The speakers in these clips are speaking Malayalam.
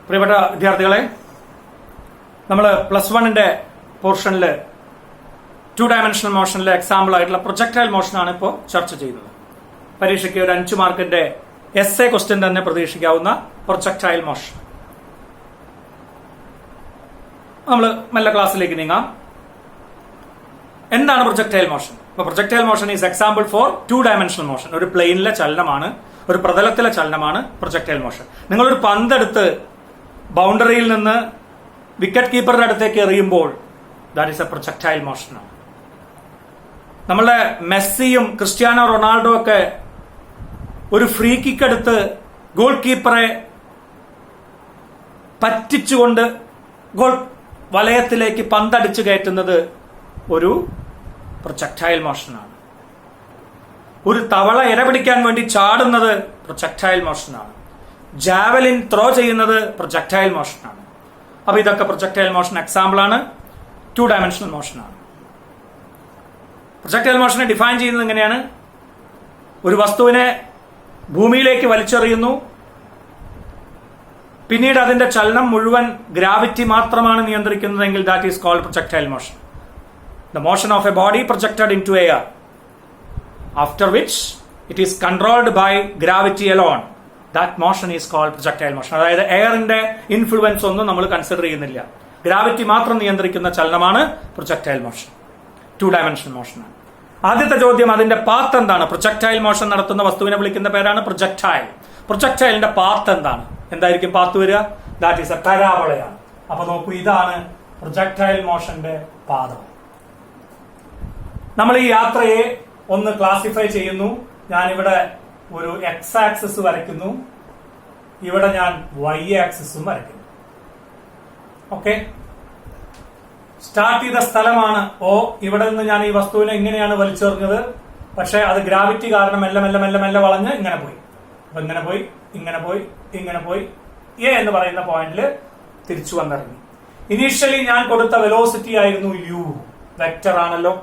പ്രിയപ്പെട്ട വിദ്യാർത്ഥികളെ, നമ്മൾ +1 പോർഷനിൽ 2 ഡയമെൻഷണൽ മോഷനിലെ എക്സാമ്പിൾ ആയിട്ടുള്ള പ്രൊജക്ടൈൽ മോഷനാണ് ഇപ്പോൾ ചർച്ച ചെയ്യുന്നത്. പരീക്ഷയ്ക്ക് ഒരു 5 മാർക്കിന്റെ എസ്എ ക്വസ്റ്റ്യൻ തന്നെ പ്രതീക്ഷിക്കാവുന്ന പ്രൊജക്ടൈൽ മോഷൻ. നമ്മൾ മെല്ലെ ക്ലാസ്സിലേക്ക് നീങ്ങാം. എന്താണ് പ്രൊജക്ടൈൽ മോഷൻ? അപ്പോൾ projectile motion is example for 2 dimensional motion. ഒരു പ്ലെയിനിലെ ചലനമാണ്, ഒരു പ്രതലത്തിലെ ചലനമാണ് പ്രൊജക്ടൈൽ മോഷൻ. നിങ്ങളൊരു പന്തെടുത്ത് ബൗണ്ടറിയിൽ നിന്ന് വിക്കറ്റ് കീപ്പറുടെ അടുത്തേക്ക് എറിയുമ്പോൾ ദാറ്റ് ഈസ് എ പ്രൊജക്ടൈൽ മോഷനാണ്. നമ്മളുടെ മെസ്സിയും ക്രിസ്ത്യാനോ റൊണാൾഡോ ഒക്കെ ഒരു ഫ്രീ കിക്ക് എടുത്ത് ഗോൾ കീപ്പറെ പറ്റിച്ചുകൊണ്ട് ഗോൾ വലയത്തിലേക്ക് പന്തടിച്ചു കയറ്റുന്നത് ഒരു പ്രൊജക്ടൈൽ മോഷനാണ്. ഒരു തവള ഇരപിടിക്കാൻ വേണ്ടി ചാടുന്നത് പ്രൊജക്ടൈൽ മോഷനാണ്. ജാവലിൻ ത്രോ ചെയ്യുന്നത് പ്രൊജക്ടൈൽ മോഷനാണ്. അപ്പൊ ഇതൊക്കെ പ്രൊജക്ടൈൽ മോഷൻ എക്സാമ്പിൾ ആണ്. 2 ഡയമെൻഷണൽ മോഷനാണ്. പ്രൊജക്ടൈൽ മോഷനെ ഡിഫൈൻ ചെയ്യുന്നത് എങ്ങനെയാണ്? ഒരു വസ്തുവിനെ ഭൂമിയിലേക്ക് വലിച്ചെറിയുന്നു, പിന്നീട് അതിന്റെ ചലനം മുഴുവൻ ഗ്രാവിറ്റി മാത്രമാണ് നിയന്ത്രിക്കുന്നതെങ്കിൽ that is called projectile motion. The motion of a body projected into air after which it is controlled by gravity alone. That motion is called projectile motion. അതായത് എയറിന്റെ ഇൻഫ്ലുവൻസ് ഒന്നും നമ്മൾ കൺസിഡർ ചെയ്യുന്നില്ല, ഗ്രാവിറ്റി മാത്രം നിയന്ത്രിക്കുന്ന ചലനമാണ് പ്രൊജക്ടൈൽ മോഷൻ. 2 ഡയമെൻഷണൽ മോഷനാണ്. ആദ്യത്തെ ചോദ്യം, അതിന്റെ പാത്ത് എന്താണ്? പ്രൊജക്ടൈൽ മോഷൻ നടത്തുന്ന വസ്തുവിനെ വിളിക്കുന്ന പേരാണ് പ്രൊജക്ടൈൽ. പ്രൊജക്ടൈലിന്റെ പാത്ത് എന്താണ്? എന്തായിരിക്കും പാത്ത് വരിക? ദാറ്റ് ഈസ് എ പരാബോളയാണ്. അപ്പൊ നോക്കൂ, ഇതാണ് പ്രൊജക്ടൈൽ മോഷന്റെ പാതം. നമ്മൾ ഈ യാത്രയെ ഒന്ന് ക്ലാസിഫൈ ചെയ്യുന്നു. ഞാൻ ഇവിടെ ഒരു എക്സ് ആക്സിസ് വരയ്ക്കുന്നു, ഇവിടെ ഞാൻ വൈ ആക്സിസും വരയ്ക്കുന്നു. ഓക്കെ, സ്റ്റാർട്ട് ചെയ്ത സ്ഥലമാണ് O. ഇവിടെ നിന്ന് ഞാൻ ഈ വസ്തുവിനെ ഇങ്ങനെയാണ് വലിച്ചെറിഞ്ഞത്. പക്ഷെ അത് ഗ്രാവിറ്റി കാരണം മെല്ലെ മെല്ലെ മെല്ലെ മെല്ലെ വളഞ്ഞ് ഇങ്ങനെ പോയി. അപ്പൊ ഇങ്ങനെ പോയി, ഇങ്ങനെ പോയി, ഇങ്ങനെ പോയി, എ എന്ന് പറയുന്ന പോയിന്റിൽ തിരിച്ചു വന്നിറങ്ങി. ഇനീഷ്യലി ഞാൻ കൊടുത്ത വെലോസിറ്റി ആയിരുന്നു u, വെക്ടർ ആണല്ലോ.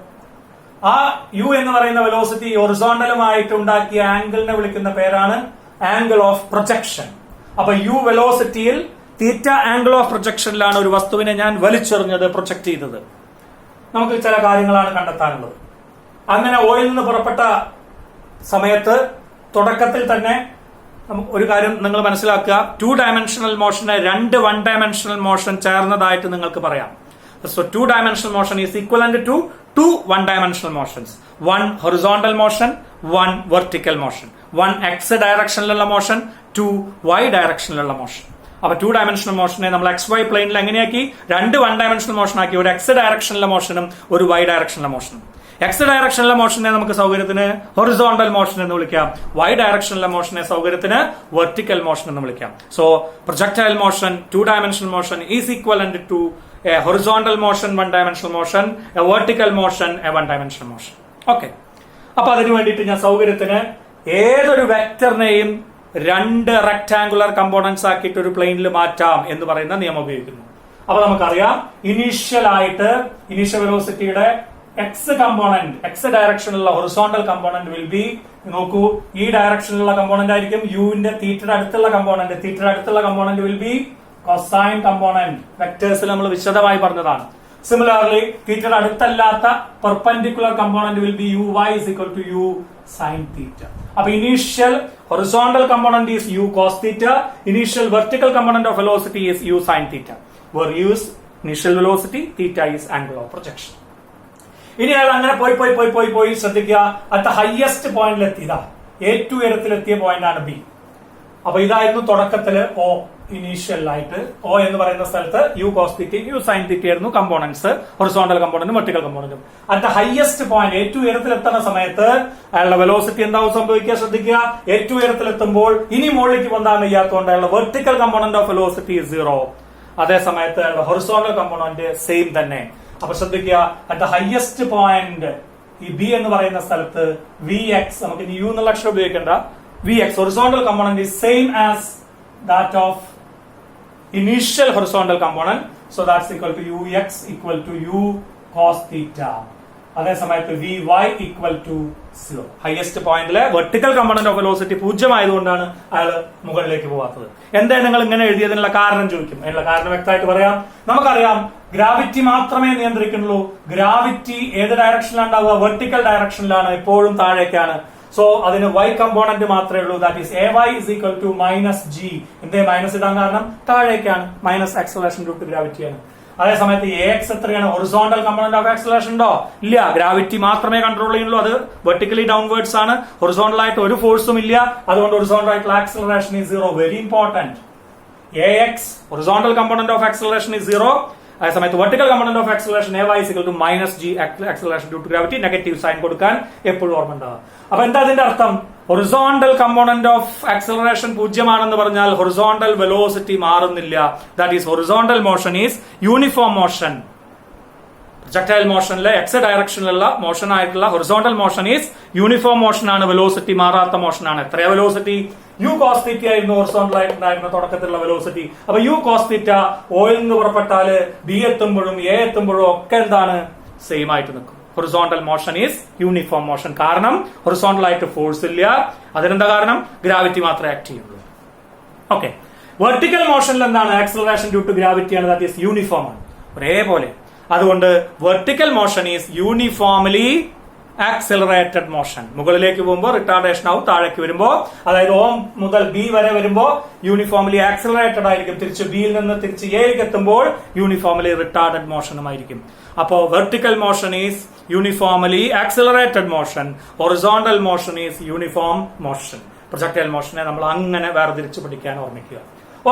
ആ യു എന്ന് പറയുന്ന വെലോസിറ്റി ഹൊറിസോണ്ടലുമായിട്ട് ഉണ്ടാക്കിയ ആംഗിളിനെ വിളിക്കുന്ന പേരാണ് ആംഗിൾ ഓഫ് പ്രൊജക്ഷൻ. അപ്പൊ യു വെലോസിറ്റിയിൽ തീറ്റ ആംഗിൾ ഓഫ് പ്രൊജക്ഷനിലാണ് ഒരു വസ്തുവിനെ ഞാൻ വലിച്ചെറിഞ്ഞത്, പ്രൊജക്ട് ചെയ്തത്. നമുക്ക് ചില കാര്യങ്ങളാണ് കണ്ടെത്താനുള്ളത്. അങ്ങനെ ഓയിൽ നിന്ന് പുറപ്പെട്ട സമയത്ത് തുടക്കത്തിൽ തന്നെ ഒരു കാര്യം നിങ്ങൾ മനസ്സിലാക്കുക. 2 ഡയമെൻഷണൽ മോഷനെ 2 1 ഡയമെൻഷണൽ മോഷൻ ചേർന്നതായിട്ട് നിങ്ങൾക്ക് പറയാം. So 2 dimensional motion is equivalent to 2 1 dimensional motions. 1 horizontal motion, 1 vertical motion. 1 x ഡയറക്ഷനിലുള്ള മോഷൻ, 2 y ഡയറക്ഷനിലുള്ള മോഷൻ. അപ്പൊ 2 ഡയമെൻഷണൽ മോഷനെ നമ്മൾ XY പ്ലെയിനിൽ എങ്ങനെയാക്കി? 2 1 ഡയമെൻഷണൽ മോഷൻ ആക്കി. ഒരു x ഡയറക്ഷനിലെ മോഷനും ഒരു y ഡയറക്ഷനിലെ മോഷനും. എക്സ് ഡയറക്ഷനിലെ മോഷനെ നമുക്ക് സൗകര്യത്തിന് ഹൊറിസോണ്ടൽ മോഷൻ എന്ന് വിളിക്കാം. വൈ ഡയറക്ഷനിലെ മോഷനെ സൗകര്യത്തിന് വെർട്ടിക്കൽ മോഷൻ എന്ന് വിളിക്കാം. So projectile motion 2 dimensional motion is equivalent to a horizontal motion 1 dimensional motion, a vertical motion a 1 dimensional motion. Okay, അപ്പൊ അതിനു വേണ്ടിയിട്ട് ഞാൻ സൗകര്യത്തിന് ഏതൊരു വെക്ടറിനെയും 2 റെക്ടാംഗുലർ കമ്പോണൻസ് ആക്കിയിട്ട് ഒരു പ്ലെയിനിൽ മാറ്റാം എന്ന് പറയുന്ന നിയമം ഉപയോഗിക്കുന്നു. അപ്പൊ നമുക്കറിയാം, ഇനീഷ്യൽ വെലോസിറ്റിയുടെ എക്സ് കമ്പോണന്റ്, എക്സ് ഡയറക്ഷനിലുള്ള ഹൊറിസോണ്ടൽ കമ്പോണന്റ് വിൽ ബി, നോക്കൂ, ഈ ഡയറക്ഷനിലുള്ള കമ്പോണന്റ് ആയിരിക്കും യുവിന്റെ തീറ്റയുടെ അടുത്തുള്ള component will be cosine component. വെക്ടേഴ്സിൽ നമ്മൾ വിശദമായി പറഞ്ഞതാണ്. സിമിലർലി തീറ്റയുടെ അടുത്തല്ലാത്ത perpendicular component will be U Y is equal to U sine theta. അപ്പൊ initial horizontal component is U cos theta, initial vertical component of velocity is U sine theta. Where U is initial velocity, theta is angle of projection. ഇനി അയാൾ അങ്ങനെ പോയി ശ്രദ്ധിക്കുക. അറ്റ് ഹയസ്റ്റ് പോയിന്റിലെത്തിയതാ, ഏറ്റവും ഉയരത്തിലെത്തിയ പോയിന്റ് ആണ് ബി. അപ്പൊ ഇതായിരുന്നു തുടക്കത്തില് O. ഇനീഷ്യൽ ആയിട്ട് O എന്ന് പറയുന്ന സ്ഥലത്ത് യു കോസ് തീറ്റയും യു സൈൻ തീറ്റയായിരുന്നു കമ്പോണൻസ്, ഹൊറിസോണ്ടൽ കമ്പോണന്റും വെർട്ടിക്കൽ കമ്പോണന്റും. അറ്റ് ദ ഹയസ്റ്റ് പോയിന്റ്, ഏറ്റവും ഉയരത്തിലെത്തുന്ന സമയത്ത് അയാളുടെ വെലോസിറ്റി എന്താവും സംഭവിക്കുക? ശ്രദ്ധിക്കുക. ഏറ്റവും ഉയരത്തിലെത്തുമ്പോൾ ഇനി മുകളിലേക്ക് വന്നാൽ വയ്യാത്തതുകൊണ്ട് അയാളുടെ വെർട്ടിക്കൽ കമ്പോണന്റ് ഓഫ് വെലോസിറ്റി 0. അതേ സമയത്ത് അയാളുടെ ഹൊറിസോണ്ടൽ കമ്പോണന്റ് സെയിം തന്നെ. അപ്പൊ ശ്രദ്ധിക്കുക, അറ്റ് ദ ഹയസ്റ്റ് പോയിന്റ് ഈ ബി എന്ന് പറയുന്ന സ്ഥലത്ത് Vx, നമുക്ക് ഇനി യു എന്നുള്ള അക്ഷരം ഉപയോഗിക്കേണ്ട, Vx horizontal component is same as that of initial horizontal component. So that's equal to Ux equal to U cos theta. അതേ സമയത്ത് v y equal to 0. Highest പോയിന്റിലെ വെർട്ടിക്കൽ കമ്പോണന്റ് ഓഫ് വെലോസിറ്റി 0 ആയതുകൊണ്ടാണ് അയാൾ മുകളിലേക്ക് പോകാത്തത്. എന്താ നിങ്ങൾ ഇങ്ങനെ എഴുതിയതിനുള്ള കാരണം ചോദിക്കും. അതിനുള്ള കാരണം വ്യക്തമായിട്ട് പറയാം. നമുക്കറിയാം ഗ്രാവിറ്റി മാത്രമേ നിയന്ത്രിക്കുന്നുള്ളൂ. ഗ്രാവിറ്റി ഏത് ഡയറക്ഷനിലാണ് ഉണ്ടാവുക? വെർട്ടിക്കൽ ഡയറക്ഷനിലാണ്, എപ്പോഴും താഴേക്കാണ്. സോ അതിന് y കമ്പോണന്റ് മാത്രമേ ഉള്ളൂ. That is ay is equal to -g. എന്തേ മൈനസ് ഇടാൻ കാരണം? താഴേക്കാണ്, മൈനസ് ആക്സലറേഷൻ ഡ്യൂ ടു ഗ്രാവിറ്റിയാണ്. അതേസമയത്ത് ax എത്രയാണ്? ഹൊറിസോണ്ടൽ കമ്പോണന്റ് ഓഫ് ആക്സലറേഷൻ ഉണ്ടോ? ഇല്ല. ഗ്രാവിറ്റി മാത്രമേ കൺട്രോൾ ചെയ്യുള്ളൂ. അത് വെർട്ടിക്കലി ഡൗൺവേർഡ്സ് ആണ്. ഹൊറിസോണ്ടൽ ആയിട്ട് ഒരു ഫോഴ്സും ഇല്ല. അതുകൊണ്ട് ഹൊറിസോണ്ടൽ ആയിട്ടുള്ള acceleration is 0. Very important. ax horizontal component of acceleration is 0. അതേസമയത്ത് vertical component of acceleration ay is equal to -g acceleration due to gravity. Negative sign കൊടുക്കാൻ എപ്പോഴും ഓർമ്മ ഉണ്ടാവുക. അപ്പൊ എന്താ അതിന്റെ അർത്ഥം? ഹൊറിസോണ്ടൽ കമ്പോണന്റ് ഓഫ് ആക്സലറേഷൻ 0 ആണെന്ന് പറഞ്ഞാൽ ഹൊറിസോണ്ടൽ വെലോസിറ്റി മാറുന്നില്ല. That is horizontal motion is uniform motion. Projectile മോഷനിലെ എക്സ് ഡയറക്ഷനിലുള്ള മോഷൻ ആയിട്ടുള്ള horizontal motion is uniform motion ആണ്. വെലോസിറ്റി മാറാത്ത മോഷൻ ആണ്. എത്രയാ വെലോസിറ്റി? യു കോസ് തീറ്റ ആയിരുന്നു ഹൊറിസോണ്ടൽ ആയിട്ടുണ്ടായിരുന്ന തുടക്കത്തിലുള്ള വെലോസിറ്റി. അപ്പൊ യു കോസ് തീറ്റ ഓയിൽ നിന്ന് പുറപ്പെട്ടാല് ബി എത്തുമ്പോഴും എ എത്തുമ്പോഴും ഒക്കെ എന്താണ്? സെയിം ആയിട്ട് നിൽക്കും. Horizontal motion is uniform motion. കാരണം ഹൊറിസോണ്ടൽ ആയിട്ട് ഫോഴ്സ് ഇല്ല. അതിനെന്താ കാരണം? ഗ്രാവിറ്റി മാത്രമേ ആക്ട് ചെയ്യുള്ളൂ. ഓക്കെ. വെർട്ടിക്കൽ മോഷനിൽ എന്താണ്? ആക്സലറേഷൻ ഡ്യൂ ടു ഗ്രാവിറ്റി ആണ്. ദാറ്റ് ഈസ് യൂണിഫോം ആണ്, ഒരേപോലെ. അതുകൊണ്ട് vertical motion is uniformly accelerated motion. മുകളിലേക്ക് പോകുമ്പോൾ റിട്ടാർഡേഷൻ ആവും, താഴേക്ക് വരുമ്പോൾ അതായത് O മുതൽ B വരെ വരുമ്പോൾ യൂണിഫോംലി ആക്സലറേറ്റഡ് ആയിരിക്കും. തിരിച്ച് ബിയിൽ നിന്ന് തിരിച്ച് എയിലേക്ക് എത്തുമ്പോൾ യൂണിഫോംലി റിട്ടാർഡഡ് മോഷനുമായിരിക്കും. അപ്പോ vertical motion is uniformly accelerated motion, horizontal motion is uniform motion. Projectile മോഷനെ നമ്മൾ അങ്ങനെ വേർതിരിച്ച് പഠിക്കാൻ ഓർമ്മിക്കുക.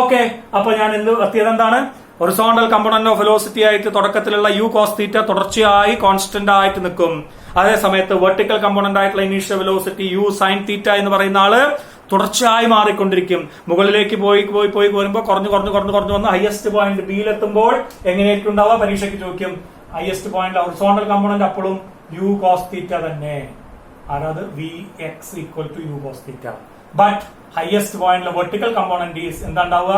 ഓക്കെ. അപ്പൊ ഞാൻ എന്ത് എത്തിയത് എന്താണ്? ഹൊറിസോണ്ടൽ കമ്പോണന്റ് ഓഫ് വെലോസിറ്റി ആയിട്ട് തുടക്കത്തിലുള്ള യു കോസ് തീറ്റ തുടർച്ചയായി കോൺസ്റ്റന്റ് ആയിട്ട് നിൽക്കും. അതേ സമയത്ത് വെർട്ടിക്കൽ കമ്പോണന്റ് ആയിട്ടുള്ള initial velocity u sine theta എന്ന് പറയുന്ന ആള് തുടർച്ചയായി മാറിക്കൊണ്ടിരിക്കും. മുകളിലേക്ക് പോയി പോയി പോയി വരുമ്പോൾ കുറഞ്ഞു കുറഞ്ഞു കുറഞ്ഞു കുറഞ്ഞു വന്ന് ഹയസ്റ്റ് പോയിന്റ് ബിയിലെത്തുമ്പോൾ എങ്ങനെയായിരിക്കും ഉണ്ടാവുക? പരീക്ഷയ്ക്ക് ചോദിക്കും. ഹയസ്റ്റ് പോയിന്റ് ഹൊറിസോണ്ടൽ കമ്പോണന്റ് അപ്പോഴും യു കോസ് തീറ്റ തന്നെ. അതായത് v x equal to U cos theta. But highest പോയിന്റിലെ വെർട്ടിക്കൽ കമ്പോണന്റ് ഈസ് എന്താ ഉണ്ടാവുക?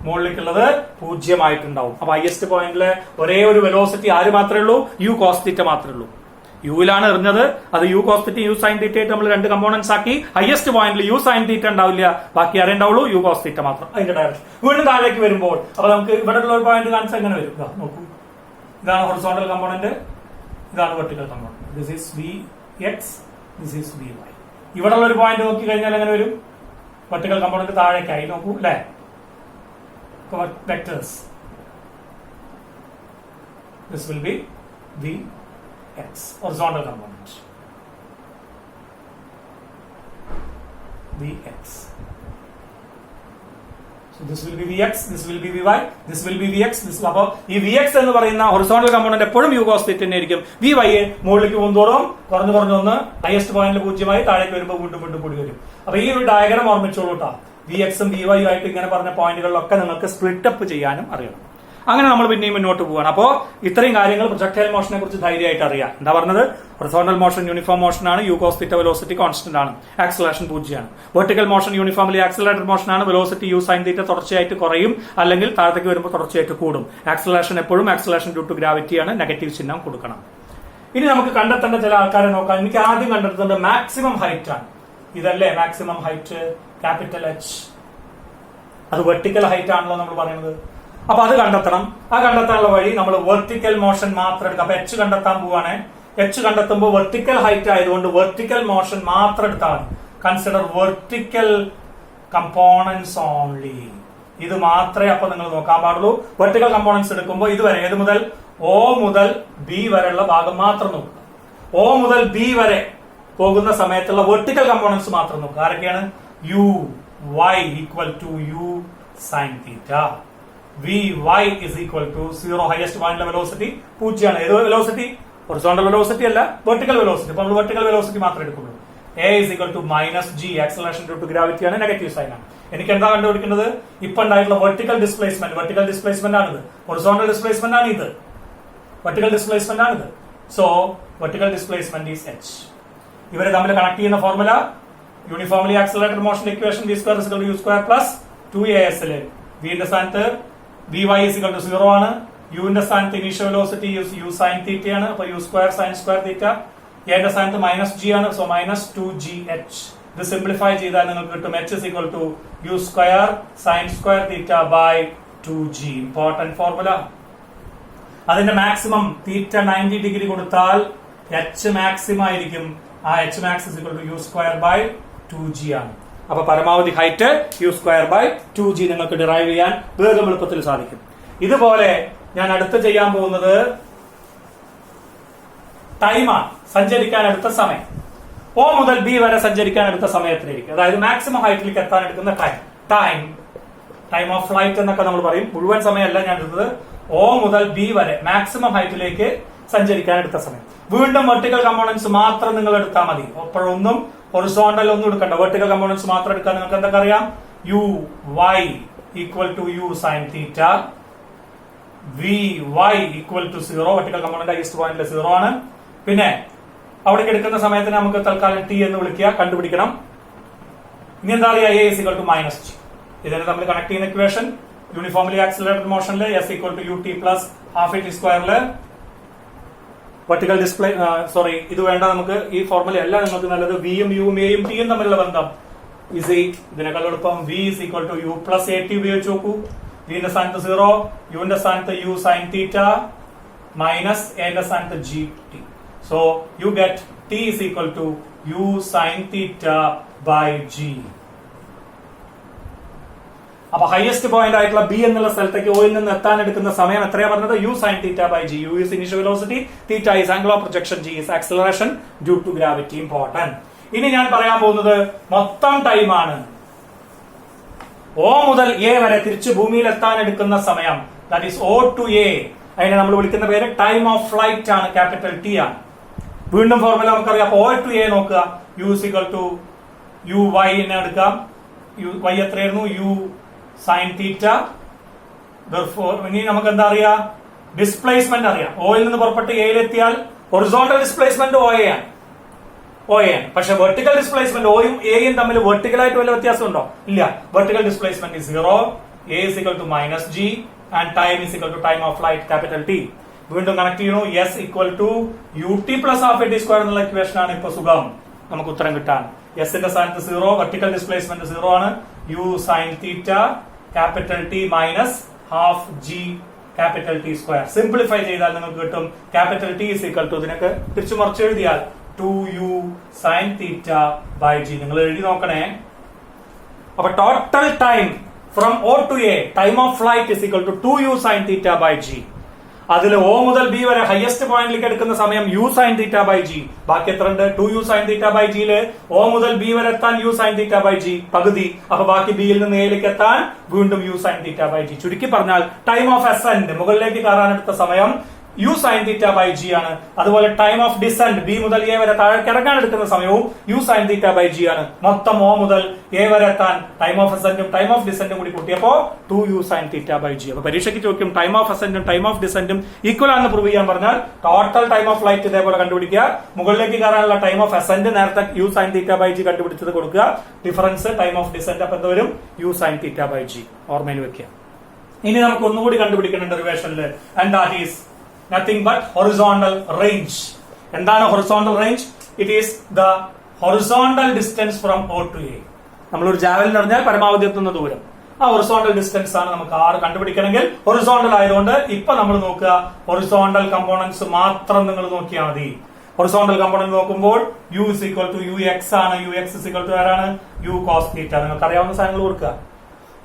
മുകളിലേക്കുള്ളത് 0 ആയിട്ടുണ്ടാവും. അപ്പൊ ഹയസ്റ്റ് പോയിന്റിലെ ഒരേ ഒരു വെലോസിറ്റി ആര് മാത്രമേ ഉള്ളൂ? യു കോസ് തീറ്റ മാത്രമേ ഉള്ളൂ. യുവിലാണ് എറിഞ്ഞത്. അത് u cos theta u sine theta ആയിട്ട് നമ്മൾ രണ്ട് കമ്പോണന്റ്സ് ആക്കി. ഹയസ്റ്റ് പോയിന്റിൽ യു സൈൻ തീറ്റ ഉണ്ടാവില്ല, ബാക്കി ആരേ ഉണ്ടാവുള്ളൂ? യു കോസ് തീറ്റ മാത്രം. അതിന്റെ ഡയറക്ഷൻ വീണ്ടും താഴേക്ക് വരുമ്പോൾ അപ്പൊ നമുക്ക് ഇവിടെ ഉള്ള ഒരു പോയിന്റ് കാണിച്ചാൽ എങ്ങനെ വരും? നോക്കൂ, ഇതാണ് ഹൊറിസോണ്ടൽ കമ്പോണന്റ്, ഇതാണ് vertical component. This is V X, this is V Y. ഇവിടെ ഉള്ള ഒരു പോയിന്റ് നോക്കി കഴിഞ്ഞാൽ എങ്ങനെ വരും? വെർട്ടിക്കൽ കമ്പോണന്റ് താഴേക്കായി. നോക്കൂ അല്ലെ? Vectors. This will be Vx, horizontal component. Vx. So this will be Vx, this will be Vy, this will be Vx. അപ്പൊ ഈ Vx എന്ന് പറയുന്ന ഹൊറിസോണ്ടൽ കമ്പോണന്റ് എപ്പോഴും യു കോസ് തീറ്റ തന്നെ ആയിരിക്കും. Vy മുകളിലേക്ക് പോകുന്നതോറും കുറഞ്ഞു കുറഞ്ഞു വന്ന് ഹയസ്റ്റ് പോയിന്റിൽ 0 ആയി താഴേക്ക് വരുമ്പോൾ വീണ്ടും വീണ്ടും കൂടി വരും. അപ്പൊ ഈ ഒരു ഡയഗ്രാം ഓർമ്മിച്ചോളൂ കേട്ടോ. വി എക്സും വി വൈ ആയിട്ട് ഇങ്ങനെ പറഞ്ഞ പോയിന്റുകളിലൊക്കെ നിങ്ങൾക്ക് സ്പ്ലിറ്റ് അപ്പ് ചെയ്യാനും അറിയണം. അങ്ങനെ നമ്മൾ പിന്നെയും മുന്നോട്ട് പോവാണ്. അപ്പോ ഇത്രയും കാര്യങ്ങൾ പ്രൊജക്ടൈൽ മോഷനെ കുറിച്ച് ധൈര്യമായിട്ട് അറിയാം. എന്താ പറഞ്ഞത്? ഹൊറിസോണ്ടൽ മോഷൻ യൂണിഫോം മോഷൻ ആണ്, u cos theta velocity constant ആണ്, ആക്സലറേഷൻ 0 ആണ്. Vertical motion uniformly accelerated motion ആണ്, വെലോസിറ്റി യു സൈൻ തീറ്റ തുടർച്ചയായിട്ട് കുറയും, അല്ലെങ്കിൽ താഴത്തേക്ക് വരുമ്പോൾ തുടർച്ചയായിട്ട് കൂടും. ആക്സലറേഷൻ എപ്പോഴും ആക്സലറേഷൻ ഡ്യൂ ടു ഗ്രാവിറ്റി ആണ്, നെഗറ്റീവ് ചിഹ്നം കൊടുക്കണം. ഇനി നമുക്ക് കണ്ടെത്തേണ്ട ചില ആൾക്കാരെ നോക്കാം. എനിക്ക് ആദ്യം കണ്ടെത്തേണ്ടത് മാക്സിമം ഹൈറ്റ് ആണ്. ഇതല്ലേ മാക്സിമം ഹൈറ്റ്? Capital H. അത് വെർട്ടിക്കൽ ഹൈറ്റ് ആണല്ലോ നമ്മൾ പറയുന്നത്. അപ്പൊ അത് കണ്ടെത്തണം. ആ കണ്ടെത്താനുള്ള വഴി നമ്മൾ വെർട്ടിക്കൽ മോഷൻ മാത്രം എടുക്കാം. അപ്പൊ എച്ച് കണ്ടെത്താൻ പോവാണ്. എച്ച് കണ്ടെത്തുമ്പോൾ വെർട്ടിക്കൽ ഹൈറ്റ് ആയതുകൊണ്ട് വെർട്ടിക്കൽ മോഷൻ മാത്രം എടുത്താൽ മതി. Consider vertical components only. ഇത് മാത്രമേ അപ്പൊ നിങ്ങൾ നോക്കാൻ പാടുള്ളൂ. വെർട്ടിക്കൽ കമ്പോണൻസ് എടുക്കുമ്പോൾ ഇതുവരെ ഏത് മുതൽ? O മുതൽ B വരെയുള്ള ഭാഗം മാത്രം നോക്കുക. O മുതൽ B വരെ പോകുന്ന സമയത്തുള്ള വെർട്ടിക്കൽ കമ്പോണൻസ് മാത്രം നോക്കുക. ആരൊക്കെയാണ്? U y equal to U sine theta. Vy is equal to 0. Highest point velocity 0 ആണ്. ഏത് വെലോസിറ്റി? ഹൊറിസോണ്ടൽ വെലോസിറ്റി അല്ല, വെർട്ടിക്കൽ വെലോസിറ്റി. അപ്പൊ നമ്മൾ വെർട്ടിക്കൽ വെലോസിറ്റി മാത്രമേ എടുക്കുള്ളൂ. A is equal to -g, acceleration due to gravity ആണ്, നെഗറ്റീവ് സൈൻ ആണ്. എനിക്ക് എന്താ കണ്ടുപിടിക്കുന്നത്? ഇപ്പൊ ഉണ്ടായിട്ടുള്ള വെർട്ടിക്കൽ ഡിസ്പ്ലേസ്മെന്റ്. വെർട്ടിക്കൽ ഡിസ്പ്ലേസ്മെന്റ് ആണിത്. ഹൊറിസോണ്ടൽ ഡിസ്പ്ലേസ്മെന്റ് ആണ് ഇത്. വെർട്ടിക്കൽ ഡിസ്പ്ലേസ്മെന്റ് ആണിത്. So vertical displacement is h. ഇവരെ തമ്മിൽ കണക്ട് ചെയ്യുന്ന formula uniformly accelerated motion equation v square is equal to u square plus 2as. v ന്റെ സ്ഥാനത്ത് Vy is equal to 0 ആണ്, യുവിന്റെ സ്ഥാനത്ത് ഇനീഷ്യൽ വെലോസിറ്റി യു സൈൻ തീറ്റയാണ്. അപ്പൊ u square sine square theta. എന്റെ സ്ഥാനത്ത് മൈനസ് ജി ആണ്. So minus 2gh. ഇത് സിംപ്ലിഫൈ ചെയ്താൽ നിങ്ങൾക്ക് കിട്ടും h is equal to u square sine square theta by 2g. Important formula. അതിന്റെ മാക്സിമം തീറ്റ 90 ഡിഗ്രി കൊടുത്താൽ h മാക്സിമം ആയിരിക്കും. ആ h max is equal to u square by 2g ആണ്. അപ്പൊ പരമാവധി height U square by 2g നിങ്ങൾക്ക് ഡിറൈവ് ചെയ്യാൻ വേഗം എളുപ്പത്തിൽ സാധിക്കും. ഇതുപോലെ ഞാൻ അടുത്ത് ചെയ്യാൻ പോകുന്നത് ടൈമാണ്. സഞ്ചരിക്കാൻ എടുത്ത സമയം. O മുതൽ B വരെ സഞ്ചരിക്കാൻ എടുത്ത സമയത്തിലേക്ക്, അതായത് മാക്സിമം ഹൈറ്റിലേക്ക് എത്താൻ എടുക്കുന്ന ടൈം ഓഫ് ഫ്ലൈറ്റ് എന്നൊക്കെ നമ്മൾ പറയും. മുഴുവൻ സമയമല്ല ഞാൻ എടുത്തത്. O മുതൽ B വരെ മാക്സിമം ഹൈറ്റിലേക്ക് സഞ്ചരിക്കാൻ എടുത്ത സമയം. വീണ്ടും വെർട്ടിക്കൽ കമ്പോണൻസ് മാത്രം നിങ്ങൾ എടുത്താൽ മതി. അപ്പോഴൊന്നും ഹൊറിസോണ്ടൽ ഒന്നും എടുക്കണ്ട. വെർട്ടിക്കൽ കമ്പോണൻസ് മാത്രം എടുക്കാൻ നിങ്ങൾക്ക് എന്തൊക്കെ അറിയാം? U y equal to U sine theta, v y equal to 0. Vertical component highest പോയിന്റിൽ 0 ആണ്. പിന്നെ അവിടേക്ക് എടുക്കുന്ന സമയത്തിന് നമുക്ക് തൽക്കാലം ടി എന്ന് വിളിക്കുക, കണ്ടുപിടിക്കണം. ഇനി എന്താ അറിയാം? A is equal to minus G. ഇതിനെ തമ്മിൽ കണക്ട് ചെയ്യുന്ന ഇക്വേഷൻ യൂണിഫോംലി ആക്സിലറേറ്റഡ് മോഷനിൽ S equal to U T plus half A T സ്ക്വയറില് വെർട്ടിക്കൽ ഡിസ്പ്ലേ ഇത് വേണ്ട നമുക്ക്. ഈ ഫോർമുല അല്ല നിങ്ങൾക്ക് നല്ലത്. വിയും യുവും എയും ടിയും തമ്മിലുള്ള ബന്ധം ഈസി. ഇതിനേക്കാൾ എളുപ്പം v is equal to u plus a t ഉപയോഗിച്ച് നോക്കൂ. വിന്റെ സ്ഥാനത്ത് 0, യുവിന്റെ സ്ഥാനത്ത് യു സൈൻ തീറ്റ മൈനസ് എന്റെ സ്ഥാനത്ത് g t. So you get t is equal to U sine theta by G. അപ്പൊ ഹയസ്റ്റ് പോയിന്റ് ആയിട്ടുള്ള ബി എന്നുള്ള സ്ഥലത്തേക്ക് ഓയിൽ നിന്ന് എത്താൻ എടുക്കുന്ന സമയം എത്രയാ പറഞ്ഞത്? U sine theta by g. U is initial velocity, theta is angle of projection, g is acceleration due to gravity. Important. ഇനി ഞാൻ പറയാൻ പോകുന്നത് മൊത്തം ടൈമാണ്. O മുതൽ എ വരെ തിരിച്ച് ഭൂമിയിൽ എത്താൻ എടുക്കുന്ന സമയം, that is O to A. അതിനെ നമ്മൾ വിളിക്കുന്ന പേര് ടൈം ഓഫ് ഫ്ലൈറ്റ് ആണ്, ക്യാപിറ്റൽ ടി ആണ്. വീണ്ടും ഫോർമുല നമുക്കറിയാം. O ടു എ നോക്കുക. U equal to u y എന്നെ എടുക്കാം. യു വൈ എത്രയായിരുന്നു? U sine theta. ഇനി നമുക്ക് എന്താ അറിയാം? ഡിസ്പ്ലേസ്മെന്റ് അറിയാം. ഓയിൽ നിന്ന് പുറപ്പെട്ട് എയിലെത്തിയാൽ ഹൊറിസോണ്ടൽ ഡിസ്പ്ലേസ്മെന്റ് ഒ എ ആണ്. പക്ഷെ വെർട്ടിക്കൽ ഡിസ്പ്ലേസ്മെന്റ് ഓയും എയും തമ്മിൽ വെർട്ടിക്കലായിട്ട് വല്ല വ്യത്യാസം ഉണ്ടോ? ഇല്ല. Vertical displacement is 0, a is equal to minus g and time is equal to time of flight, capital T. വീണ്ടും കണക്ട് ചെയ്യണു. S equal to U T plus half A t square എന്നുള്ള ഇക്വേഷൻ ആണ് ഇപ്പൊ സുഖം നമുക്ക് ഉത്തരം കിട്ടാൻ. എസിന്റെ സ്ഥാനത്ത് 0, വെർട്ടിക്കൽ ഡിസ്പ്ലേസ്മെന്റ് 0 ആണ്. U sine theta capital T minus half g capital T square. Simplify ചെയ്താൽ നിങ്ങൾക്ക് കിട്ടും capital T is equal to, ഇതിനൊക്കെ തിരിച്ചു മറിച്ച് എഴുതിയാൽ 2u sin theta by g. നിങ്ങൾ എഴുതി നോക്കണേ. അപ്പൊ total time from O to A, time of flight is equal to 2u sin theta by g. അതിൽ O മുതൽ B വരെ ഹയസ്റ്റ് പോയിന്റിലേക്ക് എടുക്കുന്ന സമയം u sin theta by g. ബാക്കി എത്ര ഉണ്ട്? 2u sin theta by g ല് O മുതൽ B വരെ എത്താൻ u sin theta by g പകുതി. അപ്പൊ ബാക്കി B യിൽ നിന്ന് എയിലേക്ക് എത്താൻ വീണ്ടും u sin theta by g. ചുരുക്കി പറഞ്ഞാൽ ടൈം ഓഫ് അസെന്റ്, മുകളിലേക്ക് കയറാൻ എടുത്ത സമയം U sine theta by G ആണ്. അതുപോലെ ടൈം ഓഫ് ഡിസെന്റ്, ബി മുതൽ എ വരെ താഴേക്ക് ഇറങ്ങാൻ എടുക്കുന്ന സമയവും U sine theta by G ആണ്. മൊത്തം O മുതൽ എ വരെ എത്താൻ ടൈം ഓഫ് അസെന്റും ടൈം ഓഫ് ഡിസെന്റും കൂടി കൂട്ടിയപ്പോ 2u sine theta by G. അപ്പൊ പരീക്ഷയ്ക്ക് ചോദിക്കും ടൈം ഓഫ് അസെന്റും ടൈം ഓഫ് ഡിസെന്റും ഈക്വൽ ആണെന്ന് പ്രൂവ് ചെയ്യാൻ പറഞ്ഞാൽ ടോട്ടൽ ടൈം ഓഫ് ഫ്ലൈറ്റ് ഇതേപോലെ കണ്ടുപിടിക്കുക. മുകളിലേക്ക് കയറാനുള്ള ടൈം ഓഫ് അസെന്റ് നേരത്തെ U sine theta by G കണ്ടുപിടിച്ചത് കൊടുക്കുക. ഡിഫറൻസ് ടൈം ഓഫ് ഡിസെന്റ് അപ്പൊ എന്ത് വരും? U sine theta by G. ഓർമ്മയിൽ വെക്കുക. ഇനി നമുക്ക് ഒന്നുകൂടി കണ്ടുപിടിക്കണം ഡെറിവേഷനിൽ. And that is nothing but horizontal range. എന്താണ് horizontal range? It is the horizontal distance from O to A. നമ്മളൊരു ജാവലിൻ പറഞ്ഞാൽ പരമാവധി എത്തുന്ന ദൂരം. ആ ഹൊറിസോണ്ടൽ ഡിസ്റ്റൻസ് ആണ് നമുക്ക് ആറ് കണ്ടുപിടിക്കണമെങ്കിൽ. ഹൊറിസോണ്ടൽ ആയതുകൊണ്ട് ഇപ്പൊ നമ്മൾ നോക്കുക ഹൊറിസോണ്ടൽ കമ്പോണൻസ് മാത്രം നിങ്ങൾ നോക്കിയാൽ മതി. ഹൊറിസോണ്ടൽ കമ്പോണന്റ് നോക്കുമ്പോൾ u is equal to ux ആണ്. ux is equal to ആരാണ്? u cos theta. നിങ്ങൾക്ക് അറിയാവുന്ന സാധനങ്ങൾ കൊടുക്കുക.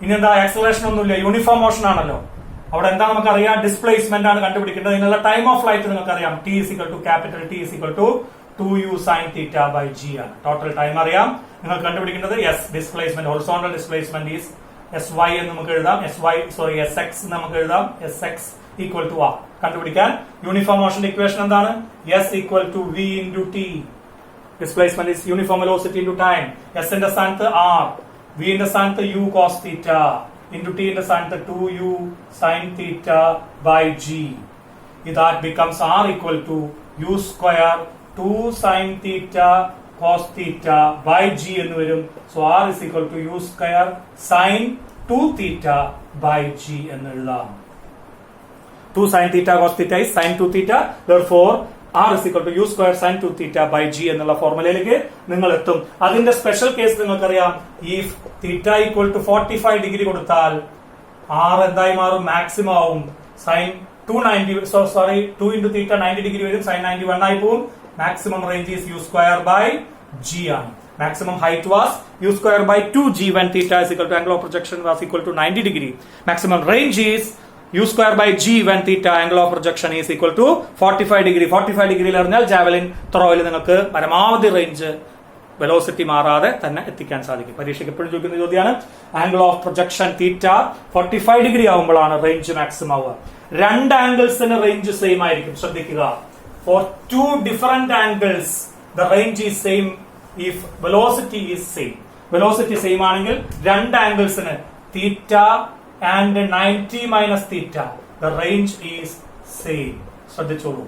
ഇനി എന്താ? ആക്സലറേഷൻ ഒന്നുമില്ല, യൂണിഫോം മോഷൻ ആണല്ലോ. അവിടെ എന്താ നമുക്കറിയാം? ഡിസ്പ്ലേസ്മെന്റ് ആണ് കണ്ടുപിടിക്കേണ്ടത്. ഇതിനുള്ള ടൈം ഓഫ് ഫ്ലൈറ്റ് നിങ്ങൾക്കറിയാം. T is equal to capital T is equal to 2u sin theta by g ആണ്. ടോട്ടൽ ടൈം അറിയാം. നിങ്ങൾ കണ്ടുപിടിക്കേണ്ടത് s displacement, horizontal displacement is sy എന്ന് നമുക്ക് എഴുതാം. sx നമുക്ക് എഴുതാം. sx equal to r. കണ്ടുപിടിക്കാൻ യൂണിഫോം മോഷന്റെ ഇക്വേഷൻ എന്താണ്? s equal to v into t. Displacement is uniform velocity into time. s ന്റെ സ്ഥാനത്ത് r, v ന്റെ സ്ഥാനത്ത് u cos theta into t in the സ്ഥാനത്ത് 2u sin theta by g. That becomes r equal to u square 2 sin theta cos theta by g എന്ന് വരും. So r is equal to u square sin 2 theta by g എന്ന് എഴുതാം. 2 sin theta cos theta is sin 2 theta. Therefore, R is equal to u square sin 2 theta by g എന്നുള്ള ഫോർമുലയിലേക്ക് നിങ്ങൾ എത്തും. അതിന്റെ സ്പെഷ്യൽ കേസ് നിങ്ങൾക്കറിയാം. if theta equal to 45 degree കൊടുത്താൽ R എന്തായി മാറും? മാക്സിമം ആവും. sin 2 into theta 90 ഡിഗ്രി വരും. sin 91 ആയി പോവും. Maximum range is u square by g ആണ്. Maximum height was u square by 2g when theta is equal to angle of projection was equal to 90 degree. Maximum range is u square by g when theta angle of projection is equal to 45 degree. 45 degree പറഞ്ഞാൽ ജാവലിൻ ത്രോയിൽ നിങ്ങൾക്ക് പരമാവധി റേഞ്ച് വെലോസിറ്റി മാറാതെ തന്നെ എത്തിക്കാൻ സാധിക്കും. പരീക്ഷയ്ക്ക് എപ്പോഴും ചോദിക്കുന്ന ചോദ്യമാണ്. Angle of projection theta 45 degree ആവുമ്പോഴാണ് റേഞ്ച് മാക്സിമം ആവുക. രണ്ട് ആംഗിൾസിന് റേഞ്ച് സെയിം ആയിരിക്കും. ശ്രദ്ധിക്കുക. For two different angles, the range is same if velocity is same. Velocity same ആണെങ്കിൽ രണ്ട് ആംഗിൾസിന് theta and 90 minus theta, the range is same. ശ്രദ്ധിച്ചോളൂ.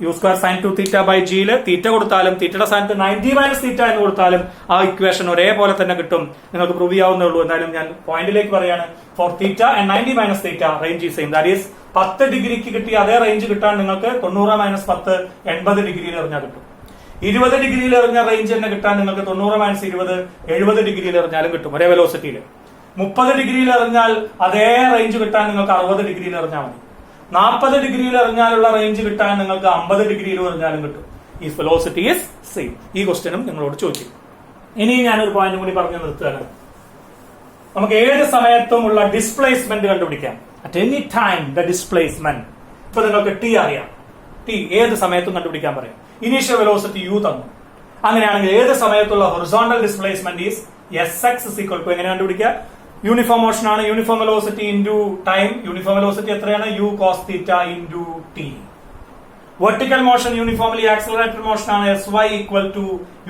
u square sin 2 theta by g ല് തീറ്റ കൊടുത്താലും തീറ്റയുടെ സ്ഥാനത്ത് 90 മൈനസ് തീറ്റ എന്ന് കൊടുത്താലും ആ ഇക്വേഷൻ ഒരേപോലെ തന്നെ കിട്ടും. നിങ്ങൾക്ക് പ്രൂവ് ചെയ്യാവുന്നേ ഉള്ളൂ. എന്തായാലും ഞാൻ പോയിന്റിലേക്ക് പറയാണ്. For theta and 90 minus theta range is same. That is 10 ഡിഗ്രിക്ക് കിട്ടിയ അതേ റേഞ്ച് കിട്ടാൻ നിങ്ങൾക്ക് 90 മൈനസ് 10 80 ഡിഗ്രിയിൽ എറിഞ്ഞാൽ കിട്ടും. 20 ഡിഗ്രിയിൽ എറിഞ്ഞ റേഞ്ച് തന്നെ കിട്ടാൻ നിങ്ങൾക്ക് 90 മൈനസ് 20 70 ഡിഗ്രിയിൽ എറിഞ്ഞാലും കിട്ടും. ഒരേ വെലോസിറ്റിയിൽ. 30 ഡിഗ്രിയിൽ എറിഞ്ഞാൽ അതേ റേഞ്ച് കിട്ടാൻ നിങ്ങൾക്ക് 60 ഡിഗ്രിയിൽ എറിഞ്ഞാൽ മതി. 40 ഡിഗ്രിയിൽ എറിഞ്ഞാലുള്ള റേഞ്ച് കിട്ടാൻ നിങ്ങൾക്ക് 50 ഡിഗ്രിയിൽ എറിഞ്ഞാലും കിട്ടും. ഈ വെലോസിറ്റി ഈസ് സെയിം. ഈ ക്വസ്റ്റ്യനും നിങ്ങളോട് ചോദിക്കും. ഇനി ഞാനൊരു പോയിന്റ് കൂടി പറഞ്ഞു നിർത്തുകയാണ്. നമുക്ക് ഏത് സമയത്തുമുള്ള ഡിസ്പ്ലേസ്മെന്റ് കണ്ടുപിടിക്കാം. At any time the displacement. ഇപ്പൊ നിങ്ങൾക്ക് ടി അറിയാം. ടി ഏത് സമയത്തും കണ്ടുപിടിക്കാൻ പറയും. ഇനീഷ്യൽ വെലോസിറ്റി u തന്നു. അങ്ങനെയാണെങ്കിൽ ഏത് സമയത്തുള്ള horizontal displacement is sx is equal to എങ്ങനെ കണ്ടുപിടിക്കുക? യൂണിഫോം മോഷൻ ആണ്. Uniform velocity into time. Uniform velocity എത്രയാണ്? u cos theta into t. Vertical motion uniformly accelerated motion ആണ്. sy equal to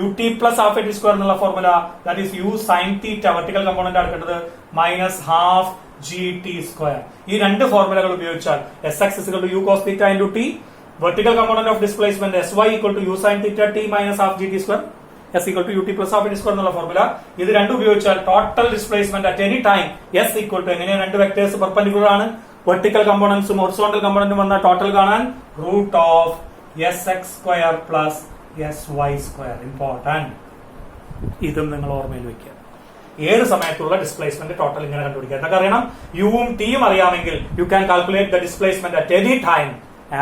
ut plus half at square എന്നുള്ള formula. That is u sin theta vertical component എടുക്കേണ്ടത് മൈനസ് ഹാഫ് gt square. ഈ രണ്ട് ഫോർമുലകൾ ഉപയോഗിച്ചാൽ sx is equal to u cos theta into t, vertical component of displacement sy equal to u sin theta t minus half gt square, s equal to ut plus half t square എന്നുള്ള ഫോർമുല. ഇത് രണ്ടും ഉപയോഗിച്ചാൽ total displacement at any time s equal to എങ്ങനെയാണ്? രണ്ട് വെക്ടേഴ്സ് പെർപെൻഡിക്കുലർ ആണ്. വെർട്ടിക്കൽ കമ്പോണന്റ്സും ഹൊറിസോണ്ടൽ കമ്പോണന്റും വന്ന ടോട്ടൽ കാണാൻ root of sx square plus sy square. Important. ഇതും നിങ്ങൾ ഓർമ്മയിൽ വെക്കുക. ഏത് സമയത്തുള്ള ഡിസ്പ്ലേസ്മെന്റ് ടോട്ടൽ ഇങ്ങനെ കണ്ടുപിടിക്കുക. എന്നൊക്കെ അറിയണം. യുവും ടിയും അറിയാമെങ്കിൽ you can calculate the displacement at any time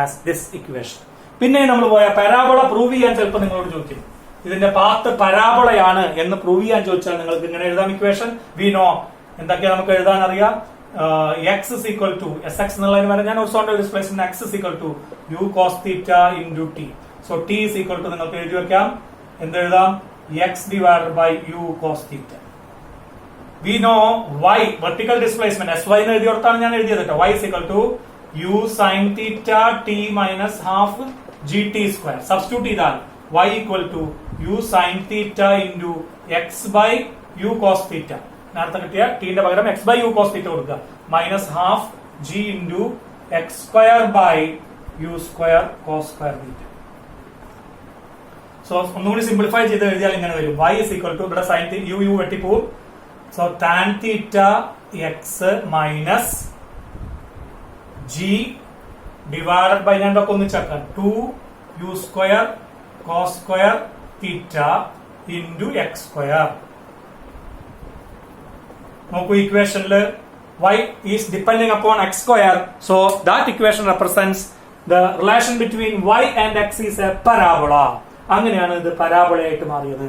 as this equation. പിന്നെ നമ്മൾ പോയ പരാബോള പ്രൂവ് ചെയ്യാൻ ചിലപ്പോൾ നിങ്ങളോട് ചോദിക്കും. ഇതിന്റെ പാത്ത് പരാബോളയാണ് എന്ന് പ്രൂവ് ചെയ്യാൻ ചോദിച്ചാൽ നിങ്ങൾക്ക് ഇങ്ങനെ എഴുതാം ഇക്വേഷൻ. വി നോ എന്തൊക്കെയാ നമുക്ക് എഴുതാൻ അറിയാം. X is equal to S X എന്നുള്ളതിന് വരെ ഞാൻ horizontal displacement X is equal to U cos theta into T. So T is equal to നിങ്ങൾക്ക് എഴുതി വെക്കാം. എന്തെഴുതാം? X divided by U cos theta. We know y vertical displacement sy എന്ന് എഴുതി കൊടുത്താണ് ഞാൻ എഴുതിയത് കേട്ടോ. y is equal to u sin theta t minus half gt square. Substitute ചെയ്താൽ y equal to u sin theta into x by u cos theta. നേരത്തെ കിട്ടിയ ടിന്റെ പകരം x by u cos theta കൊടുക്കുക. Minus half g into x square by u square cos square theta. So ഒന്നുകൂടി സിംപ്ലിഫൈ ചെയ്ത് എഴുതിയാൽ ഇങ്ങനെ വരും. y is equal to ഇവിടെ sin u വെട്ടിപ്പോവും. So tan theta x minus g divided by ഞാൻ ഒന്ന് ചേർക്കാം 2 u square cos square theta into x square. നോക്കൂ ഇക്വേഷനില് y is depending upon x square, so that equation represents the relation between y and x is a parabola. അങ്ങനെയാണ് ഇത് പരാബോളയായിട്ട് മാറിയത്.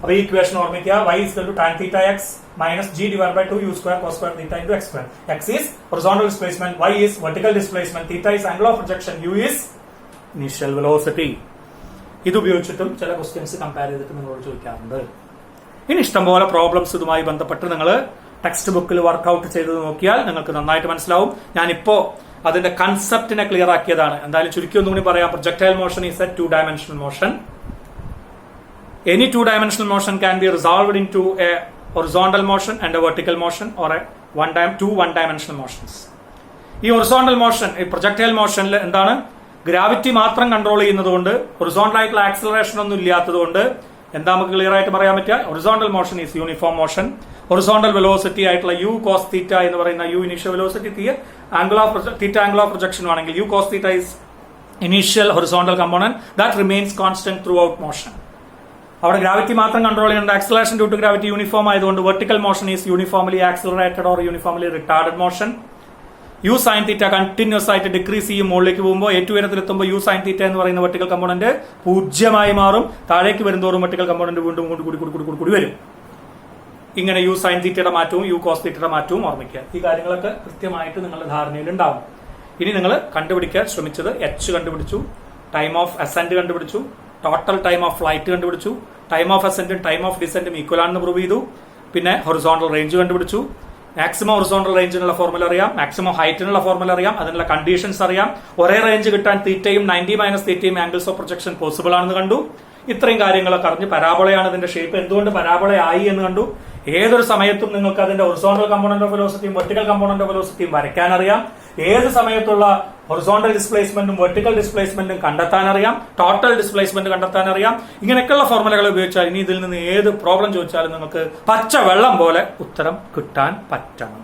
അപ്പൊ ഈ ഇക്വേഷൻ ഓർമ്മിക്കുക. y is equal to tan theta x minus g divided by 2 u square cos square theta into x square. X is horizontal displacement, y is vertical displacement, theta is angle of projection, u is initial velocity. ഇത് ഉപയോഗിച്ചിട്ടും ചില ക്വസ്റ്റ്യൻസ് കമ്പയർ ചെയ്തിട്ട് നിങ്ങളോട് ചോദിക്കാറുണ്ട്. ഇനി ഇഷ്ടംപോലെ പ്രോബ്ലംസ് ഇതുമായി ബന്ധപ്പെട്ട് നിങ്ങൾ ടെക്സ്റ്റ് ബുക്കിൽ വർക്ക്ഔട്ട് ചെയ്ത് നോക്കിയാൽ നിങ്ങൾക്ക് നന്നായിട്ട് മനസ്സിലാവും. ഞാനിപ്പോ അതിന്റെ കൺസെപ്റ്റിനെ ക്ലിയർ ആക്കിയതാണ്. എന്തായാലും ചുരുക്കി ഒന്നുകൂടി പറയാം. Projectile motion is A 2-dimensional motion. Any 2-dimensional motion can be resolved into a horizontal motion and a vertical motion or a two one-dimensional motions. ഈ ഹൊറിസോണ്ടൽ മോഷൻ, ഈ പ്രൊജക്ടൈൽ മോഷനിൽ എന്താണ്? ഗ്രാവിറ്റി മാത്രം കൺട്രോൾ ചെയ്യുന്നതുകൊണ്ട് ഹൊറിസോണ്ടൽ ആയിട്ടുള്ള ആക്സിലറേഷൻ ഒന്നും ഇല്ലാത്തതുകൊണ്ട് എന്താ നമുക്ക് ക്ലിയർ ആയിട്ട് പറയാൻ പറ്റുക? Horizontal motion is uniform motion. Horizontal velocity ആയിട്ടുള്ള യു കോസ് തീറ്റ എന്ന് പറയുന്ന U initial velocity angle of projection ആണെങ്കിൽ U cos theta is initial horizontal component that remains constant throughout motion. അവിടെ ഗ്രാവിറ്റി മാത്രം കൺട്രോൾ ചെയ്യുന്നുണ്ട്. Acceleration due to gravity uniform ആയതുകൊണ്ട് vertical motion is uniformly accelerated or uniformly retarded motion. U sine theta continuous ആയിട്ട് ഡിക്രീസ് ചെയ്യും. മുകളിലേക്ക് പോകുമ്പോൾ ഏറ്റവും ഉയരത്തിലെത്തുമ്പോൾ യു സൈൻ തീറ്റ എന്ന് പറയുന്ന വെർട്ടിക്കൽ കമ്പോണന്റ് 0 മാറും. താഴേക്ക് വരുന്നതോറും വെർട്ടിക്കൽ കമ്പോണന്റ് വീണ്ടും കൂടി വരും. ഇങ്ങനെ യു സൈൻ തീറ്റയുടെ മാറ്റവും യു കോസ് തീറ്റയുടെ മാറ്റവും ഓർമ്മിക്കുക. ഈ കാര്യങ്ങളൊക്കെ കൃത്യമായിട്ട് നിങ്ങളുടെ ധാരണയിൽ ഉണ്ടാവും. ഇനി നിങ്ങൾ കണ്ടുപിടിക്കാൻ ശ്രമിച്ചത് എച്ച് കണ്ടുപിടിച്ചു, ടൈം ഓഫ് അസെന്റ് കണ്ടുപിടിച്ചു, ടോട്ടൽ ടൈം ഓഫ് ഫ്ലൈറ്റ് കണ്ടുപിടിച്ചു, ടൈം ഓഫ് അസെന്റും ടൈം ഓഫ് ഡിസെന്റും ഈക്വൽ ആണെന്ന് പ്രൂവ് ചെയ്തു. പിന്നെ ഹൊറിസോണ്ടൽ റേഞ്ച് കണ്ടുപിടിച്ചു. മാക്സിമം ഹൊറിസോണ്ടൽ റേഞ്ചിനുള്ള ഫോർമുല അറിയാം, മാക്സിമം ഹൈറ്റിനുള്ള ഫോർമുല അറിയാം, അതിനുള്ള കണ്ടീഷൻസ് അറിയാം. ഒരേ റേഞ്ച് കിട്ടാൻ തീറ്റയും 90 - തീറ്റയും ആംഗിൾസ് ഓഫ് പ്രൊജക്ഷൻ പോസിബിൾ ആണെന്ന് കണ്ടു. ഇത്രയും കാര്യങ്ങളൊക്കെ അറിഞ്ഞ് പരാബോളയാണ് ഇതിന്റെ ഷേപ്പ്, എന്തുകൊണ്ട് പരാബോള ആയി എന്ന് കണ്ടു. ഏതൊരു സമയത്തും നിങ്ങൾക്ക് അതിന്റെ ഹൊറിസോണ്ടൽ കമ്പോണന്റ് ഓഫ് വെലോസിറ്റിയും വെർട്ടിക്കൽ കമ്പോണന്റ് ഓഫ് വെലോസിറ്റിയും വരയ്ക്കാൻ അറിയാം. ഏത് സമയത്തുള്ള ഹൊറിസോണ്ടൽ ഡിസ്പ്ലേസ്മെന്റും വെർട്ടിക്കൽ ഡിസ്പ്ലേസ്മെന്റും കണ്ടെത്താൻ അറിയാം. ടോട്ടൽ ഡിസ്പ്ലേസ്മെന്റ് കണ്ടെത്താൻ അറിയാം. ഇങ്ങനെയൊക്കെയുള്ള ഫോർമുലകൾ ഉപയോഗിച്ചാൽ ഇനി ഇതിൽ നിന്ന് ഏത് പ്രോബ്ലം ചോദിച്ചാലും നിങ്ങൾക്ക് പച്ച വെള്ളം പോലെ ഉത്തരം കിട്ടാൻ പറ്റണം.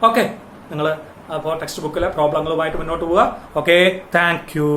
ഓക്കെ, നിങ്ങൾ അപ്പോൾ ടെക്സ്റ്റ് ബുക്കിലെ പ്രോബ്ലങ്ങളുമായിട്ട് മുന്നോട്ട് പോവുക. Okay, thank you.